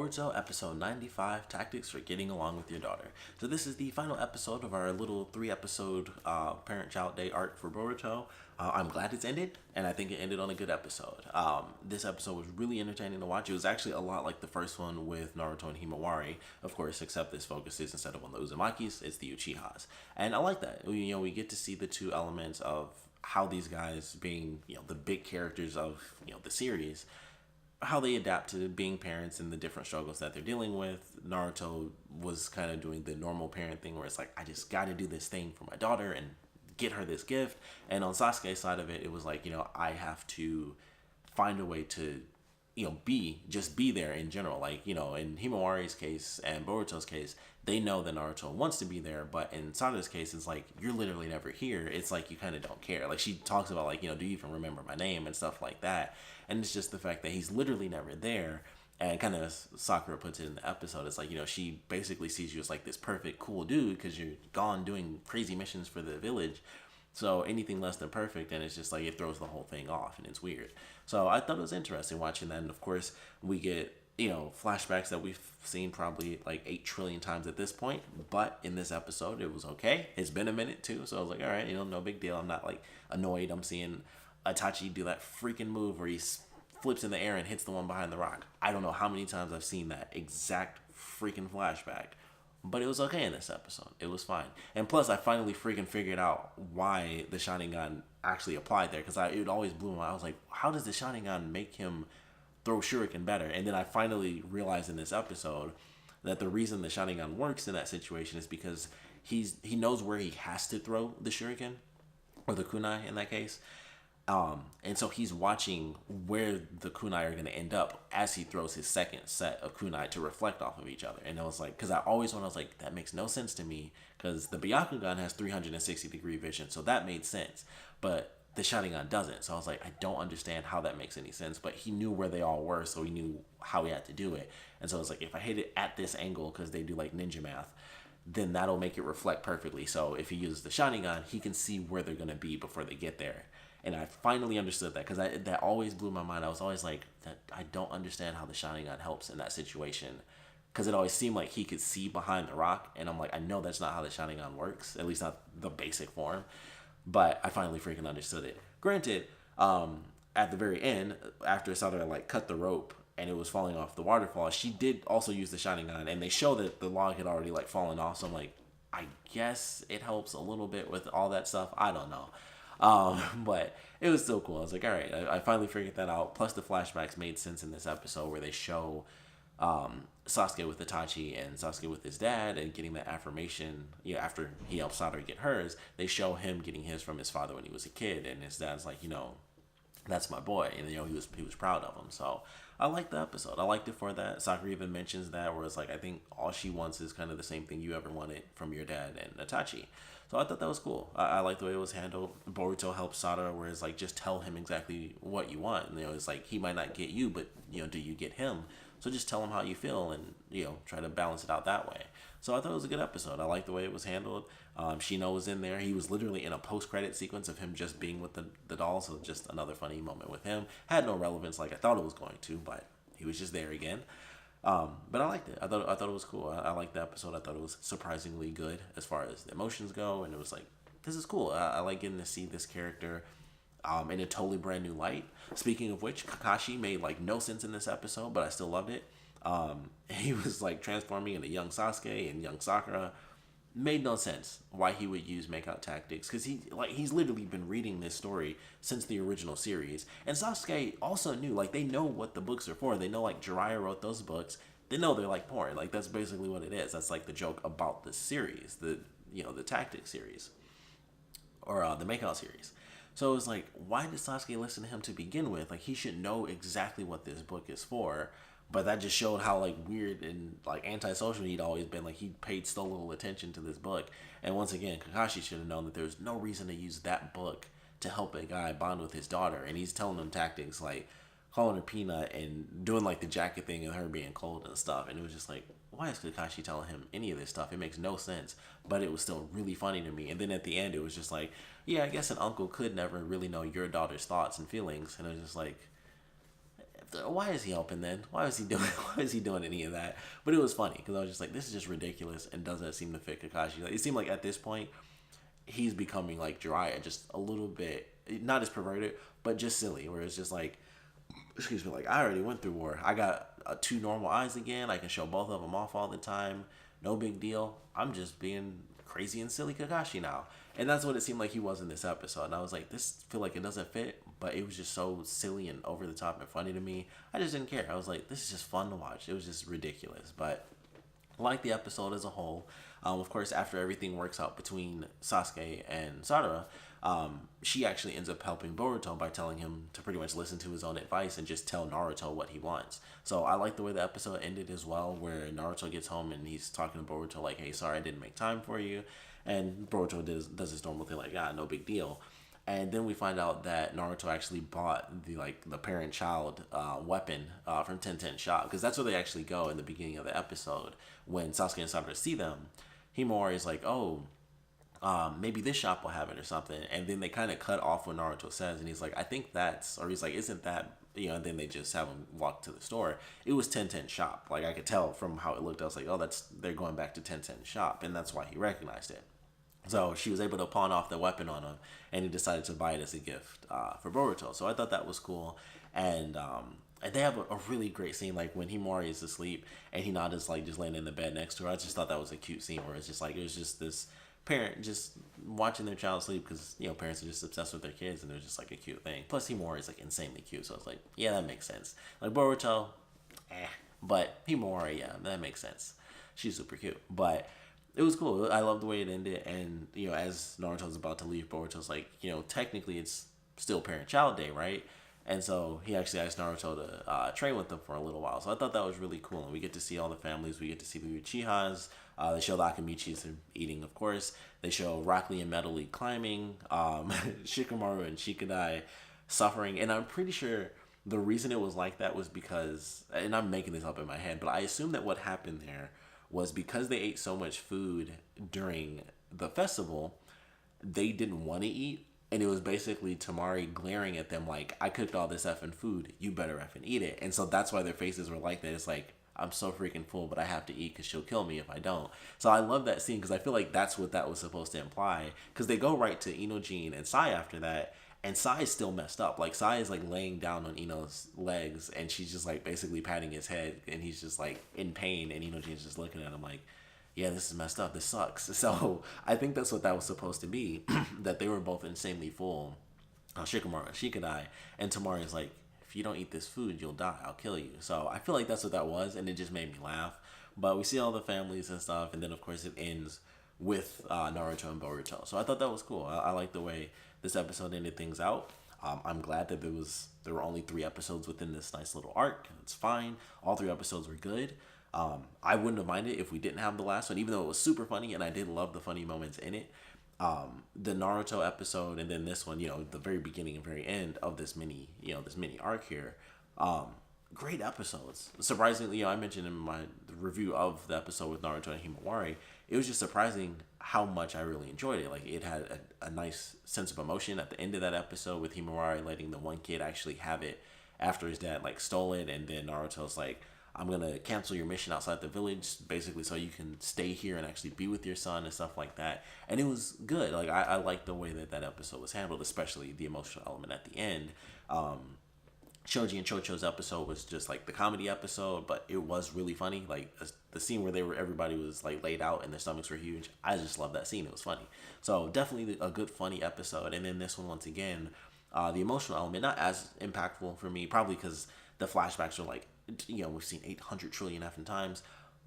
Boruto episode 95, Tactics for Getting Along with Your Daughter. So this is the final episode of our little 3-episode parent-child day arc for Boruto. I'm glad it's ended, and I think it ended on a good episode. This episode was really entertaining to watch. It was actually a lot like the first one with Naruto and Himawari, of course, except this focuses, instead of on the Uzumakis, it's the Uchihas. And I like that. We get to see the two elements of how these guys being, the big characters of, the series, how they adapt to being parents and the different struggles that they're dealing with. Naruto was kind of doing the normal parent thing where it's like, I just got to do this thing for my daughter and get her this gift. And on Sasuke's side of it, it was like, I have to find a way to, be there in general. Like, in Himawari's case and Boruto's case, they know that Naruto wants to be there, but in Sada's case, it's like, you're literally never here. It's like, you kind of don't care. Like, she talks about, like, do you even remember my name and stuff like that. And it's just the fact that he's literally never there. And kind of Sakura puts it in the episode, it's like, she basically sees you as like this perfect, cool dude because you're gone doing crazy missions for the village. So anything less than perfect, and it's just like, it throws the whole thing off, and it's weird. So I thought it was interesting watching that. And of course, we get, flashbacks that we've seen probably like 8 trillion times at this point. But in this episode, it was okay. It's been a minute too. So I was like, all right, no big deal. I'm not like annoyed. I'm seeing Itachi do that freaking move where he flips in the air and hits the one behind the rock. I don't know how many times I've seen that exact freaking flashback. But it was okay in this episode. It was fine. And plus, I finally freaking figured out why the Sharingan actually applied there. Because it always blew my mind. I was like, how does the Sharingan make him throw shuriken better? And then I finally realized in this episode that the reason the Sharingan works in that situation is because he knows where he has to throw the shuriken, or the kunai in that case. And so he's watching where the kunai are going to end up as he throws his second set of kunai to reflect off of each other. And I was like, because I was like, that makes no sense to me, because the Byakugan has 360-degree vision, so that made sense. But the Sharingan doesn't. So I was like, I don't understand how that makes any sense. But he knew where they all were, so he knew how he had to do it. And so it's like, if I hit it at this angle, because they do like ninja math, then that'll make it reflect perfectly. So if he uses the Sharingan, he can see where they're going to be before they get there. And I finally understood that, because that always blew my mind. I was always like, that I don't understand how the Sharingan helps in that situation, because it always seemed like he could see behind the rock, and I'm like, I know that's not how the Sharingan works, at least not the basic form. But I finally freaking understood it. Granted, at the very end, after Sadara like cut the rope and it was falling off the waterfall, she did also use the Sharingan, and they show that the log had already like fallen off. So I'm like, I guess it helps a little bit with all that stuff. I don't know. But it was still cool. I was like, all right, I finally figured that out. Plus the flashbacks made sense in this episode where they show Sasuke with Itachi and Sasuke with his dad and getting that affirmation, after he helped Sadara get hers. They show him getting his from his father when he was a kid, and his dad's like, that's my boy, and he was proud of him. So I liked the episode. I liked it for that. Sakura even mentions that, where it's like, I think all she wants is kind of the same thing you ever wanted from your dad and Itachi. So I thought that was cool. I like the way it was handled. Boruto helps Sadara, where it's like, just tell him exactly what you want. And, it's like, he might not get you, but, do you get him? So just tell him how you feel and, try to balance it out that way. So I thought it was a good episode. I like the way it was handled. Shino was in there. He was literally in a post-credit sequence of him just being with the doll. So just another funny moment with him. Had no relevance like I thought it was going to, but he was just there again. But I liked it. I thought it was cool. I liked the episode. I thought it was surprisingly good as far as the emotions go. And it was like, this is cool. I like getting to see this character in a totally brand new light. Speaking of which, Kakashi made like no sense in this episode, but I still loved it. He was like transforming into young Sasuke and young Sakura. Made no sense why he would use makeout tactics, because he's literally been reading this story since the original series. And Sasuke also knew, like, they know what the books are for. They know, like, Jiraiya wrote those books. They know they're like porn. Like, that's basically what it is. That's like the joke about the series, the tactics series, or the makeout series. So it was like, why did Sasuke listen to him to begin with? Like, he should know exactly what this book is for. But that just showed how like weird and like antisocial he'd always been. Like, he paid so little attention to this book. And once again, Kakashi should have known that there's no reason to use that book to help a guy bond with his daughter. And he's telling him tactics like calling her Peanut and doing like the jacket thing and her being cold and stuff. And it was just like, why is Kakashi telling him any of this stuff? It makes no sense. But it was still really funny to me. And then at the end, it was just like, yeah, I guess an uncle could never really know your daughter's thoughts and feelings. And it was just like, why is he helping then? Why is he doing? Why is he doing any of that? But it was funny because I was just like, this is just ridiculous and doesn't seem to fit Kakashi. Like, it seemed like at this point he's becoming like Jiraiya, just a little bit not as perverted, but just silly. Where it's just like, excuse me, like I already went through war. I got two normal eyes again. I can show both of them off all the time. No big deal. I'm just being crazy and silly Kakashi now. And that's what it seemed like he was in this episode. And I was like, this feel like it doesn't fit, but it was just so silly and over the top and funny to me. I just didn't care. I was like, this is just fun to watch. It was just ridiculous. But I like the episode as a whole. Of course, after everything works out between Sasuke and Sarada, she actually ends up helping Boruto by telling him to pretty much listen to his own advice and just tell Naruto what he wants. So I like the way the episode ended as well, where Naruto gets home and he's talking to Boruto like, hey, sorry I didn't make time for you. And Boruto does his normal thing like, no big deal. And then we find out that Naruto actually bought the parent-child weapon from Ten Shop, because that's where they actually go in the beginning of the episode. When Sasuke and Sakura see them, Himawari is like, oh, maybe this shop will have it or something. And then they kind of cut off what Naruto says, and he's like, I think that's, or he's like, isn't that, and then they just have him walk to the store. It was Ten Shop. Like, I could tell from how it looked. I was like, oh, they're going back to Ten Shop, and that's why he recognized it. So she was able to pawn off the weapon on him, and he decided to buy it as a gift for Boruto. So I thought that was cool. And they have a really great scene, like when Himawari is asleep and Hinata's like just laying in the bed next to her. I just thought that was a cute scene where it's just like, it was just this parent just watching their child sleep, because parents are just obsessed with their kids, and it was just like a cute thing. Plus Himawari is like insanely cute, so I was like, yeah, that makes sense. Like Boruto, but Himawari, yeah, that makes sense. She's super cute, but it was cool. I love the way it ended. And, as Naruto's about to leave, Boruto's like, technically it's still Parent-Child Day, right? And so he actually asked Naruto to train with them for a little while. So I thought that was really cool. And we get to see all the families. We get to see the Uchihas. They show the Akamichis eating, of course. They show Rock Lee and Metal Lee climbing. Shikamaru and Shikadai suffering. And I'm pretty sure the reason it was like that was because, and I'm making this up in my head, but I assume that what happened there was because they ate so much food during the festival, they didn't want to eat. And it was basically Tamari glaring at them like, I cooked all this effing food, you better effing eat it. And so that's why their faces were like that. It's like, I'm so freaking full, but I have to eat because she'll kill me if I don't. So I love that scene because I feel like that's what that was supposed to imply. Because they go right to Inojin and Sai after that. And Sai is still messed up. Like, Sai is, like, laying down on Ino's legs, and she's just, like, basically patting his head, and he's just, like, in pain, and Inojin's just looking at him like, yeah, this is messed up. This sucks. So I think that's what that was supposed to be, that they were both insanely full, Shikamaru and Shikadai, and Tamari's like, if you don't eat this food, you'll die. I'll kill you. So I feel like that's what that was, and it just made me laugh. But we see all the families and stuff, and then, of course, it ends with Naruto and Boruto. So I thought that was cool. I like the way this episode ended things out. I'm glad that there were only 3 episodes within this nice little arc. It's fine. All 3 episodes were good. I wouldn't have minded if we didn't have the last one, even though it was super funny, and I did love the funny moments in it. The Naruto episode, and then this one, the very beginning and very end of this mini arc here. Great episodes. Surprisingly, I mentioned in my review of the episode with Naruto and Himawari, it was just surprising how much I really enjoyed it. Like, it had a nice sense of emotion at the end of that episode with Himawari letting the one kid actually have it after his dad, like, stole it, and then Naruto's like, I'm going to cancel your mission outside the village, basically, so you can stay here and actually be with your son and stuff like that. And it was good. Like, I liked the way that episode was handled, especially the emotional element at the end. Shoji and Chocho's episode was just like the comedy episode, but it was really funny. Like the scene where everybody was like laid out and their stomachs were huge. I just love that scene. It was funny. So definitely a good funny episode. And then this one, once again, the emotional element, not as impactful for me, probably because the flashbacks are like, we've seen 800 trillion effing times,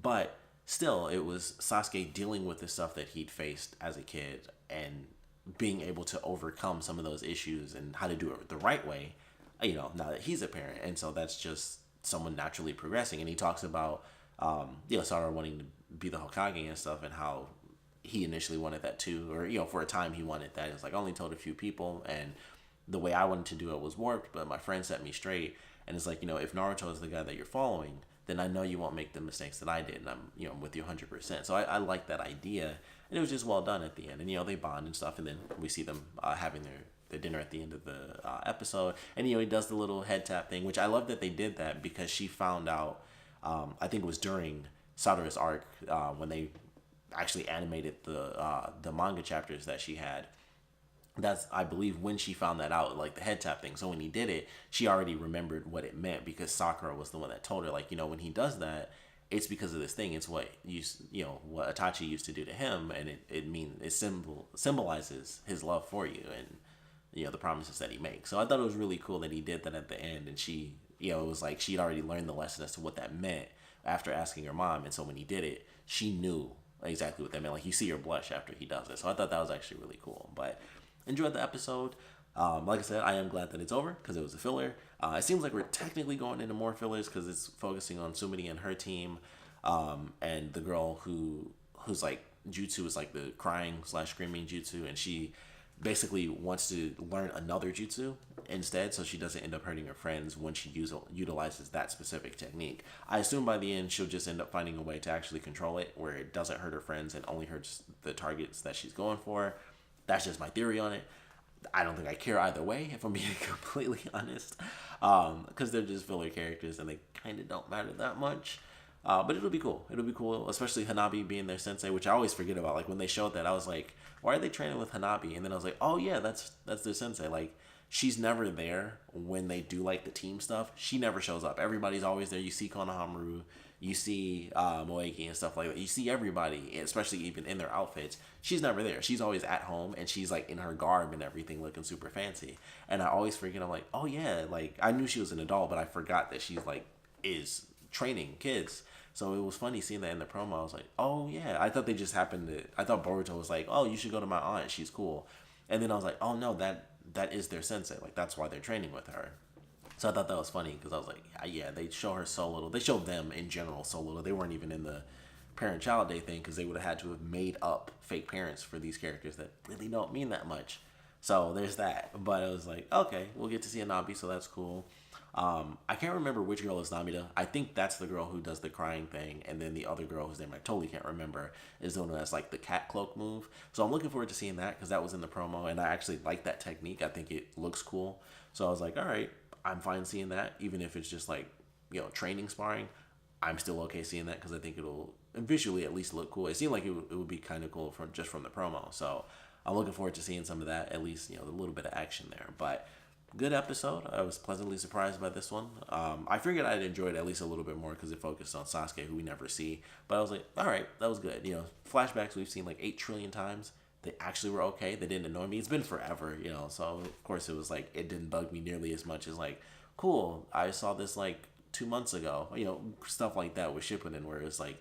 but still, it was Sasuke dealing with the stuff that he'd faced as a kid and being able to overcome some of those issues and how to do it the right way, now that he's a parent. And so that's just someone naturally progressing. And he talks about, Sarah wanting to be the Hokage and stuff, and how he initially wanted that too, or, for a time he wanted that. It's like, I only told a few people, and the way I wanted to do it was warped, but my friend set me straight. And it's like, if Naruto is the guy that you're following, then I know you won't make the mistakes that I did, and I'm with you 100%. So I like that idea, and it was just well done at the end. And they bond and stuff, and then we see them having the dinner at the end of the episode, and he does the little head tap thing, which I love that they did that because she found out. I think it was during Satoru's arc when they actually animated the manga chapters that she had. That's, I believe, when she found that out, like the head tap thing. So when he did it, she already remembered what it meant because Sakura was the one that told her, like, when he does that, it's because of this thing. It's what what Itachi used to do to him, and it symbolizes his love for you and the promises that he makes. So I thought it was really cool that he did that at the end, and she it was like she'd already learned the lesson as to what that meant after asking her mom, and so when he did it, she knew exactly what that meant. Like, you see her blush after he does it. So I thought that was actually really cool. But enjoyed the episode. Like I said, I am glad that it's over because it was a filler. It seems like we're technically going into more fillers because it's focusing on Sumini and her team, and the girl who's like jutsu is like the crying / screaming jutsu, and she basically wants to learn another jutsu instead, so she doesn't end up hurting her friends when she utilizes that specific technique. I assume by the end she'll just end up finding a way to actually control it where it doesn't hurt her friends and only hurts the targets that she's going for. That's just my theory on it. I don't think I care either way, if I'm being completely honest, because they're just filler characters and they kind of don't matter that much. But it'll be cool. It'll be cool, especially Hanabi being their sensei, which I always forget about. Like, when they showed that, I was like, why are they training with Hanabi? And then I was like, oh yeah, that's their sensei. Like, she's never there when they do like the team stuff. She never shows up. Everybody's always there. You see Konohamaru, you see Moegi and stuff like that. You see everybody, especially even in their outfits. She's never there. She's always at home, and she's like in her garb and everything, looking super fancy. And I always forget. I'm like, oh yeah, like I knew she was an adult, but I forgot that she's like is training kids. So it was funny seeing that in the promo. I was like, oh yeah. I thought they just happened to. I thought Boruto was like, oh, you should go to my aunt. She's cool. And then I was like, oh no, that is their sensei. Like, that's why they're training with her. So I thought that was funny because I was like, yeah, they show her so little. They showed them in general so little. They weren't even in the parent-child day thing because they would have had to have made up fake parents for these characters that really don't mean that much. So there's that. But it was like, okay, we'll get to see Anabi, so that's cool. I can't remember which girl is Namida. I think that's the girl who does the crying thing, and then the other girl whose name I totally can't remember is the one who has like the cat cloak move. So I'm looking forward to seeing that because that was in the promo, and I actually like that technique. I think it looks cool. So I was like, all right, I'm fine seeing that, even if it's just like training sparring. I'm still okay seeing that because I think it'll visually at least look cool. It seemed like it would be kind of cool from the promo. So I'm looking forward to seeing some of that, at least a little bit of action there. But good episode. I was pleasantly surprised by this one. I figured I'd enjoy it at least a little bit more because it focused on Sasuke, who we never see. But I was like, all right, that was good. Flashbacks we've seen like 8 trillion times. They actually were okay. They didn't annoy me. It's been forever, so of course it was like it didn't bug me nearly as much as like, cool, I saw this like 2 months ago. Stuff like that with Shippuden, where it's like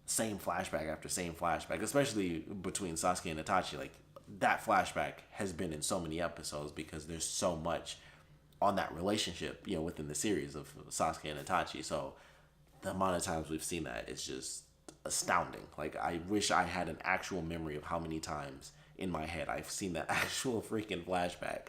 same flashback after same flashback, especially between Sasuke and Itachi. Like, that flashback has been in so many episodes because there's so much on that relationship, within the series of Sasuke and Itachi. So the amount of times we've seen that is just astounding. Like, I wish I had an actual memory of how many times in my head I've seen that actual freaking flashback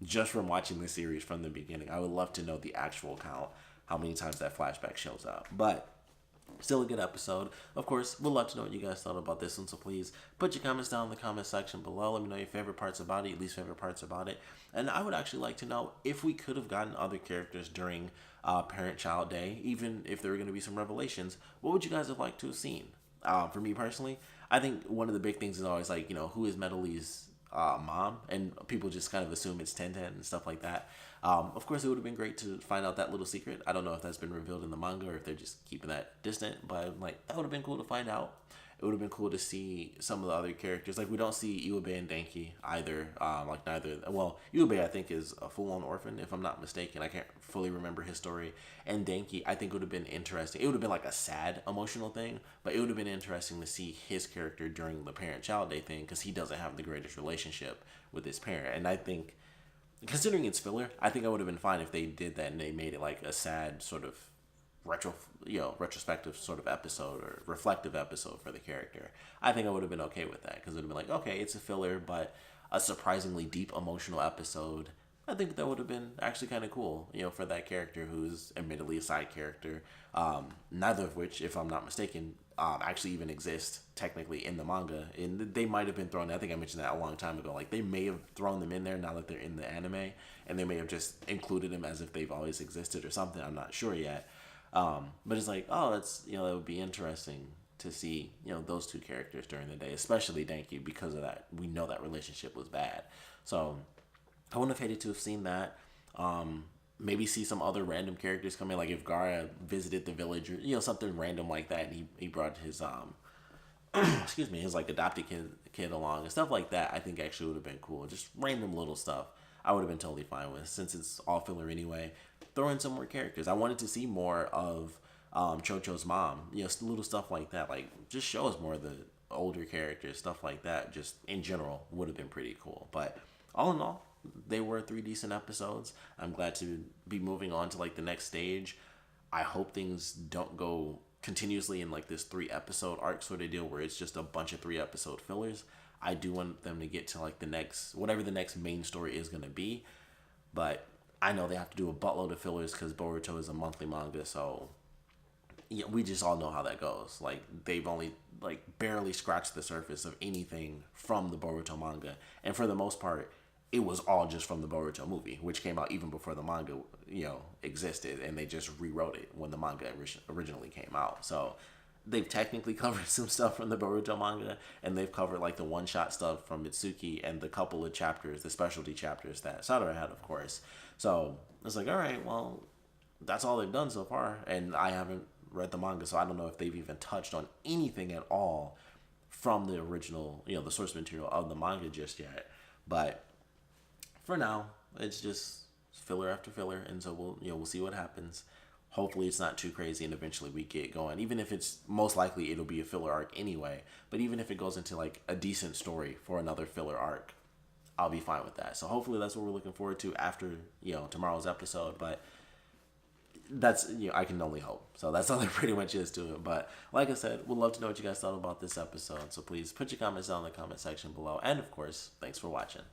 just from watching the series from the beginning. I would love to know the actual count, how many times that flashback shows up. But still a good episode. Of course, we'd love to know what you guys thought about this one, so please put your comments down in the comment section below. Let me know your favorite parts about it, your least favorite parts about it. And I would actually like to know if we could have gotten other characters during Parent-Child Day, even if there were going to be some revelations. What would you guys have liked to have seen? For me personally, I think one of the big things is always like, who is Metalee's mom? And people just kind of assume it's Tenten and stuff like that. Of course, it would have been great to find out that little secret. I don't know if that's been revealed in the manga or if they're just keeping that distant, but like, that would have been cool to find out. It would have been cool to see some of the other characters. Like, we don't see Iwabe and Denki either. Like, neither. Well, Iwabe, I think, is a full-on orphan, if I'm not mistaken. I can't fully remember his story. And Denki, I think, would have been interesting. It would have been like a sad, emotional thing, but it would have been interesting to see his character during the Parent-Child Day thing because he doesn't have the greatest relationship with his parent. And I think, considering it's filler, I think I would have been fine if they did that and they made it like a sad sort of retrospective sort of episode or reflective episode for the character. I think I would have been okay with that because it would have been like, okay, it's a filler, but a surprisingly deep emotional episode I think that would have been actually kind of cool, for that character who's admittedly a side character. Neither of which, if I'm not mistaken, actually even exist technically in the manga. And they might have been thrown. I think I mentioned that a long time ago. Like they may have thrown them in there now that they're in the anime, and they may have just included them as if they've always existed or something. I'm not sure yet. But it's like, oh, that's that would be interesting to see those two characters during the day, especially Denki, because of that. We know that relationship was bad, so I wouldn't have hated to have seen that. Maybe see some other random characters come in, like if Gara visited the village or something random like that, and he brought his excuse me, his like adopted kid along and stuff like that. I think actually would have been cool. Just random little stuff. I would have been totally fine with, since it's all filler anyway. Throw in some more characters. I wanted to see more of Chocho's mom. Little stuff like that. Like just show us more of the older characters, stuff like that. Just in general would have been pretty cool. But all in all, they were 3 decent episodes. I'm glad to be moving on to like the next stage. I hope things don't go continuously in like this 3-episode arc sort of deal where it's just a bunch of 3-episode fillers. I do want them to get to like the next, whatever the next main story is going to be. But I know they have to do a buttload of fillers because Boruto is a monthly manga. So yeah, we just all know how that goes. Like they've only like barely scratched the surface of anything from the Boruto manga. And for the most part, it was all just from the Boruto movie, which came out even before the manga, existed, and they just rewrote it when the manga originally came out. So they've technically covered some stuff from the Boruto manga, and they've covered like the one-shot stuff from Mitsuki and the couple of chapters, the specialty chapters that Sadara had, of course. So it's like, all right, well, that's all they've done so far, and I haven't read the manga, so I don't know if they've even touched on anything at all from the original, the source material of the manga just yet. But for now, it's just filler after filler, and so we'll see what happens. Hopefully, it's not too crazy, and eventually we get going. Even if it's most likely it'll be a filler arc anyway, but even if it goes into like a decent story for another filler arc, I'll be fine with that. So hopefully, that's what we're looking forward to after tomorrow's episode. But that's I can only hope. So that's all there pretty much is to it. But like I said, we'd love to know what you guys thought about this episode. So please put your comments down in the comment section below, and of course, thanks for watching.